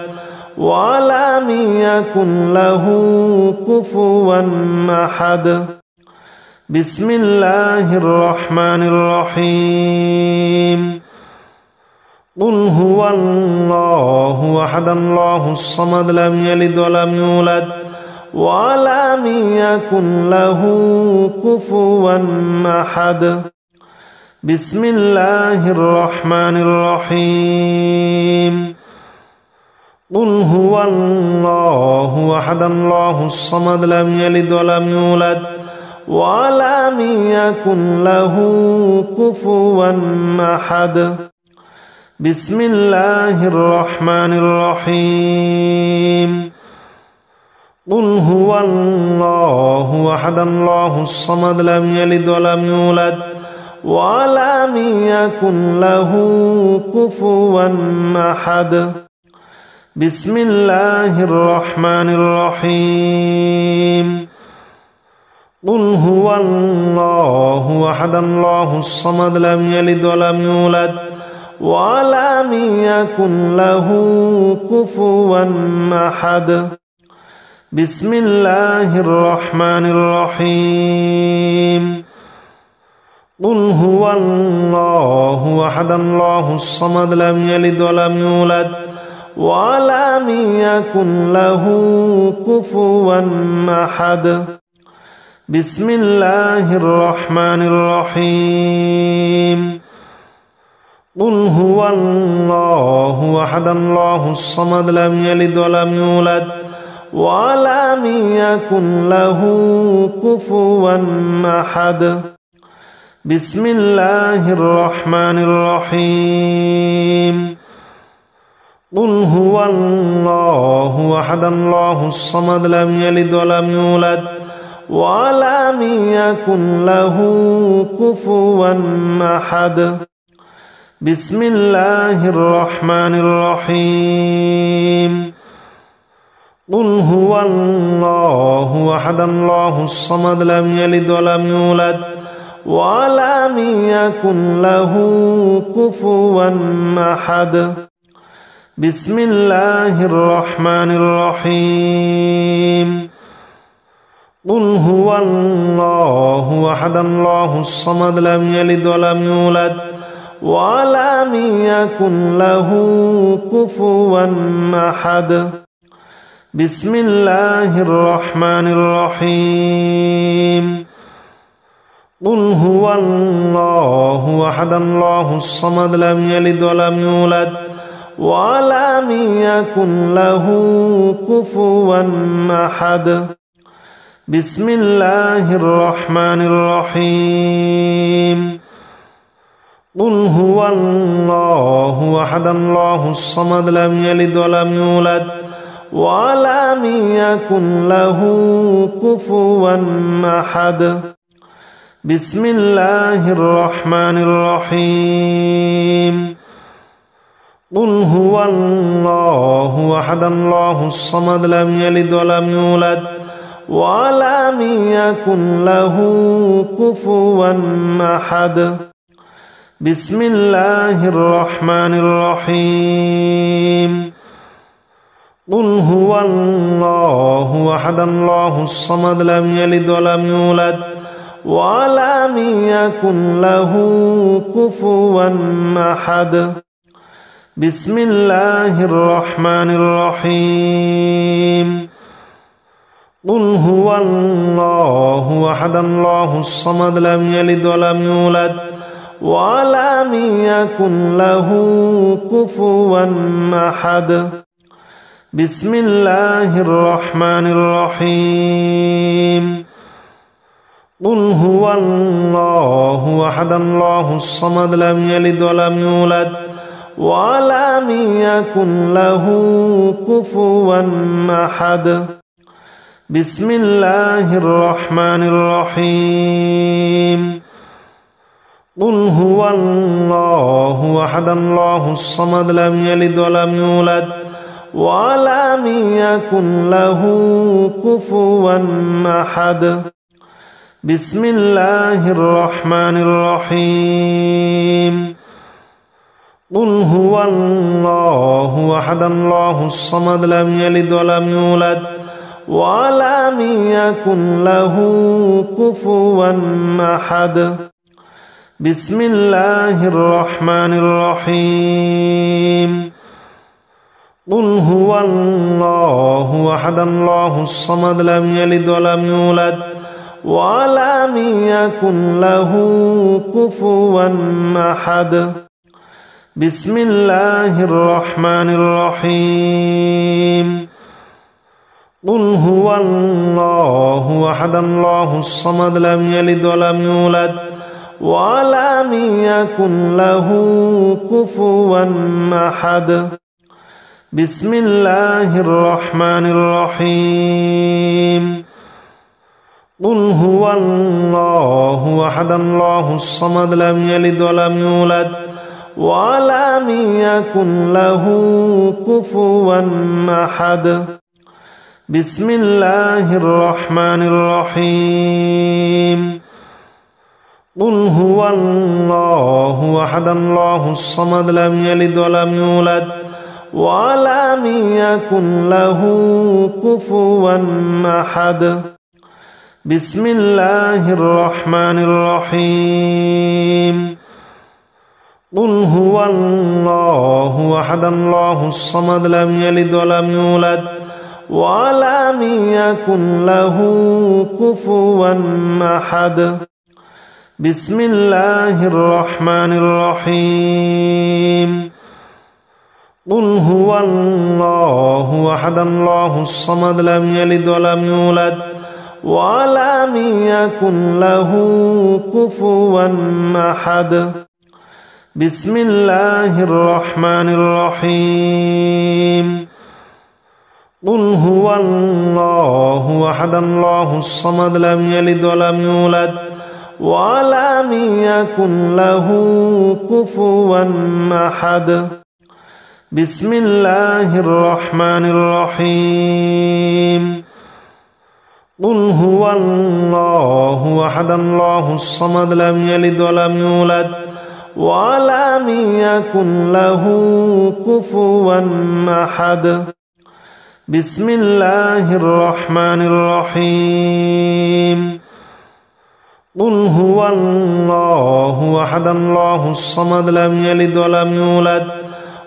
ولم يكن له كفوا أحد. بسم الله الرحمن الرحيم. قل هو الله أحد الله الصمد لم يلد ولم يولد ولم يكن له كفوا أحد. بسم الله الرحمن الرحيم. قل هو الله أحد الله الصمد لم يلد ولم يولد ولم يكن له كفوا أحد. بسم الله الرحمن الرحيم. قل هو الله أحد الله الصمد لم يلد ولم يولد ولم يكن له كفوا أحد. بسم الله الرحمن الرحيم. قل هو الله أحد الله الصمد لم يلد ولم يولد ولم يكن له كفوا أحد بسم الله الرحمن الرحيم قل هو الله أحد الله الصمد لم يلد ولم يولد ولم يكن له كفوا أحد بسم الله الرحمن الرحيم قل هو الله أحد الله الصمد لم يلد ولم يولد ولم يكن له كفوا أحد بسم الله الرحمن الرحيم قل هو الله أحد الله الصمد لم يلد ولم يولد ولم يكن له كفوا أحد بسم الله الرحمن الرحيم قل هو الله أحد الله الصمد لم يلد ولم يولد ولم يكن له كفوا أحد بسم الله الرحمن الرحيم قل هو الله أحد الله الصمد لم يلد ولم يولد ولم يكن له كفوا أحد بسم الله الرحمن الرحيم قل هو الله أحد الله الصمد لم يلد ولم يولد ولم يكن له كفوا أحد بسم الله الرحمن الرحيم قل هو الله أحد الله الصمد لم يلد ولم يولد ولم يكن له كفوا أحد بسم الله الرحمن الرحيم قل هو الله أحد الله الصمد لم يلد ولم يولد ولم يكن له كفوا أحد بسم الله الرحمن الرحيم قل هو الله أحد الله الصمد لم يلد ولم يولد ولم يكن له كفوا أحد بسم الله الرحمن الرحيم قل هو الله أحد الله الصمد لم يلد ولم يولد ولم يكن له كفوا أحد بسم الله الرحمن الرحيم قل هو الله أحد الله الصمد لم يلد ولم يولد ولم يكن له كفوا أحد بسم الله الرحمن الرحيم قل هو الله أحد الله الصمد لم يلد ولم يولد ولم يكن له كفوا أحد بسم الله الرحمن الرحيم قل هو الله أحد الله الصمد لم يلد ولم يولد ولم يكن له كفوا أحد بسم الله الرحمن الرحيم قل هو الله أحد الله الصمد لم يلد ولم يولد ولم يكن له كفوا أحد بسم الله الرحمن الرحيم قل هو الله أحد الله الصمد لم يلد ولم يولد ولم يكن له كفوا أحد بسم الله الرحمن الرحيم قل هو الله أحد الله الصمد لم يلد ولم يولد ولم يكن له كفوا أحد بسم الله الرحمن الرحيم قل هو الله أحد الله الصمد لم يلد ولم يولد ولم يكن له كفوا أحد بسم الله الرحمن الرحيم قل هو الله أحد الله الصمد لم يلد ولم يولد ولم يكن له كفوا أحد بسم الله الرحمن الرحيم قل هو الله أحد الله الصمد لم يلد ولم يولد ولم يكن له كفوا أحد بسم الله الرحمن الرحيم قل هو الله أحد الله الصمد لم يلد ولم يولد ولم يكن له كفوا أحد بسم الله الرحمن الرحيم قل هو الله أحد الله الصمد لم يلد ولم يولد ولم يكن له كفوا أحد بسم الله الرحمن الرحيم قل هو الله أحد الله الصمد لم يلد ولم يولد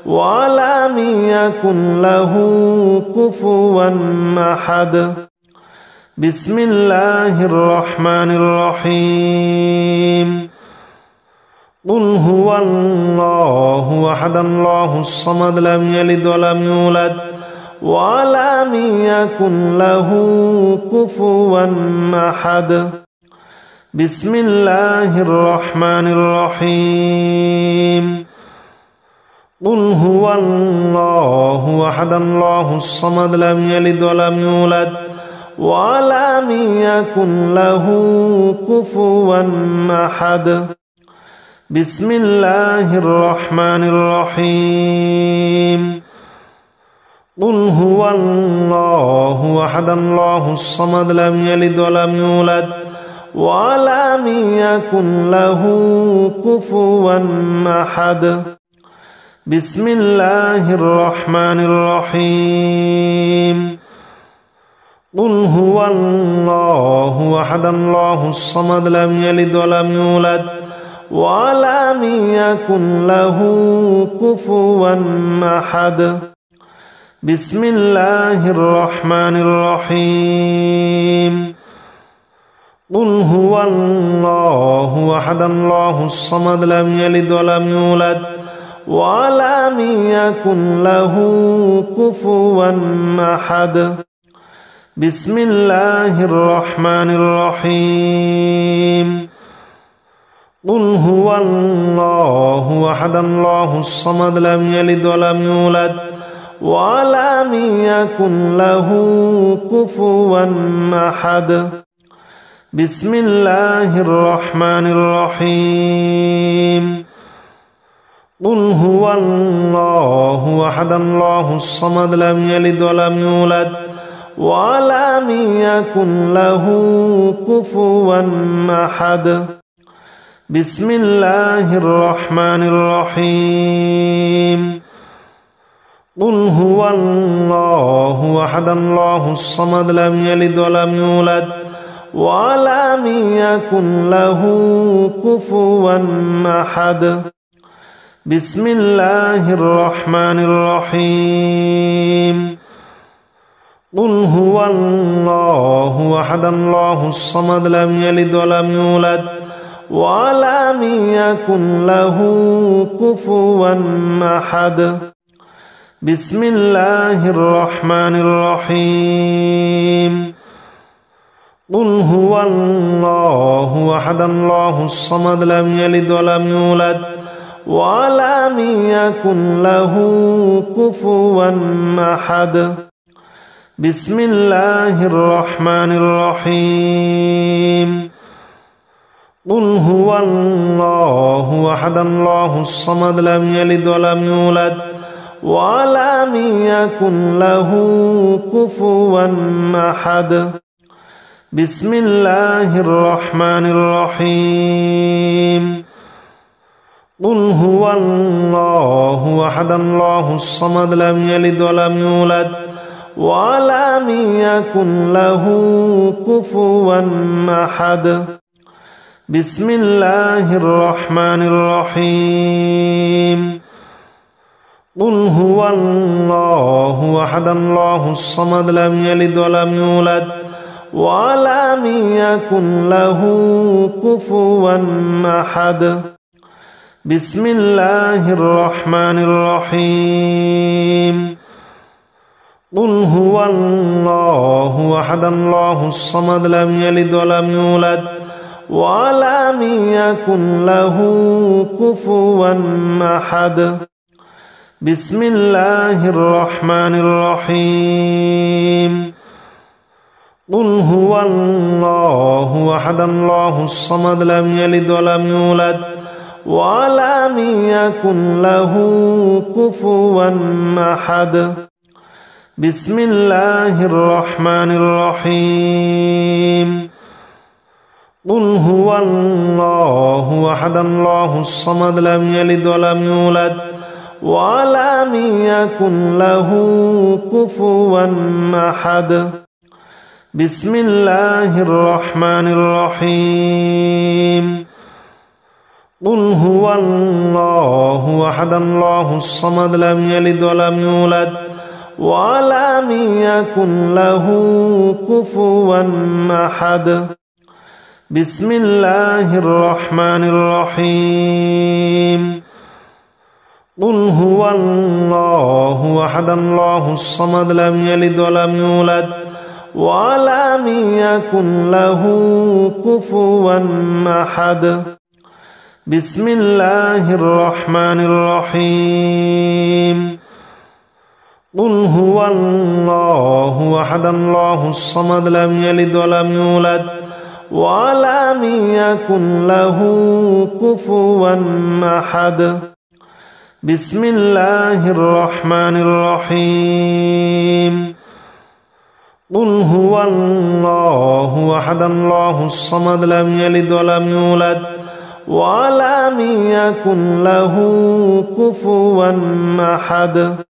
ولم يكن له كفوا أحد بسم الله الرحمن الرحيم قل هو الله أحد الله الصمد لم يلد ولم يولد ولم يكن له كفوا أحد بسم الله الرحمن الرحيم قل هو الله أحد الله الصمد لم يلد ولم يولد ولم يكن له كفوا أحد بسم الله الرحمن الرحيم قل هو الله أحد الله الصمد لم يلد ولم يولد ولم يكن له كفوا أحد بسم الله الرحمن الرحيم قل هو الله أحد الله الصمد لم يلد ولم يولد ولم يكن له كفوا أحد بسم الله الرحمن الرحيم قل هو الله أحد الله الصمد لم يلد ولم يولد ولم يكن له كفوا أحد بسم الله الرحمن الرحيم قل هو الله أحد الله الصمد لم يلد ولم يولد ولم يكن له كفوا أحد بسم الله الرحمن الرحيم قل هو الله أحد الله الصمد لم يلد ولم يولد ولم يكن له كفوا أحد بسم الله الرحمن الرحيم قل هو الله أحد الله الصمد لم يلد ولم يولد ولم يكن له كفوا أحد بسم الله الرحمن الرحيم قل هو الله أحد الله الصمد لم يلد ولم يولد ولم يكن له كفوا أحد بسم الله الرحمن الرحيم قل هو الله أحد الله الصمد لم يلد ولم يولد ولم يكن له كفوا أحد بسم الله الرحمن الرحيم قل هو الله أحد الله الصمد لم يلد ولم يولد ولم يكن له كفوا أحد. بسم الله الرحمن الرحيم. قل هو الله أحد الله الصمد لم يلد ولم يولد ولم يكن له كفوا أحد. بسم الله الرحمن الرحيم. قل هو الله أحد الله الصمد لم يلد ولم يولد ولم يكن له كفوا أحد. بسم الله الرحمن الرحيم. قل هو الله أحد الله الصمد لم يلد ولم يولد ولم يكن له كفوا أحد. بسم الله الرحمن الرحيم. قل هو الله أحد الله الصمد لم يلد ولم يولد ولم يكن له كفوا أحد. بسم الله الرحمن الرحيم. قل هو الله أحد الله الصمد لم يلد ولم يولد ولم يكن له كفوا أحد. بسم الله الرحمن الرحيم. قل هو الله أحد الله الصمد لم يلد ولم يولد ولم يكن له كفوا أحد. بسم الله الرحمن الرحيم. قل هو الله أحد الله الصمد لم يلد ولم يولد ولم يكن له كفوا أحد. بسم الله الرحمن الرحيم. قل هو الله أحد الله الصمد لم يلد ولم يولد ولم يكن له كفوا أحد. بسم الله الرحمن الرحيم. قل هو الله أحد الله الصمد لم يلد ولم يولد ولم يكن له كفوا أحد.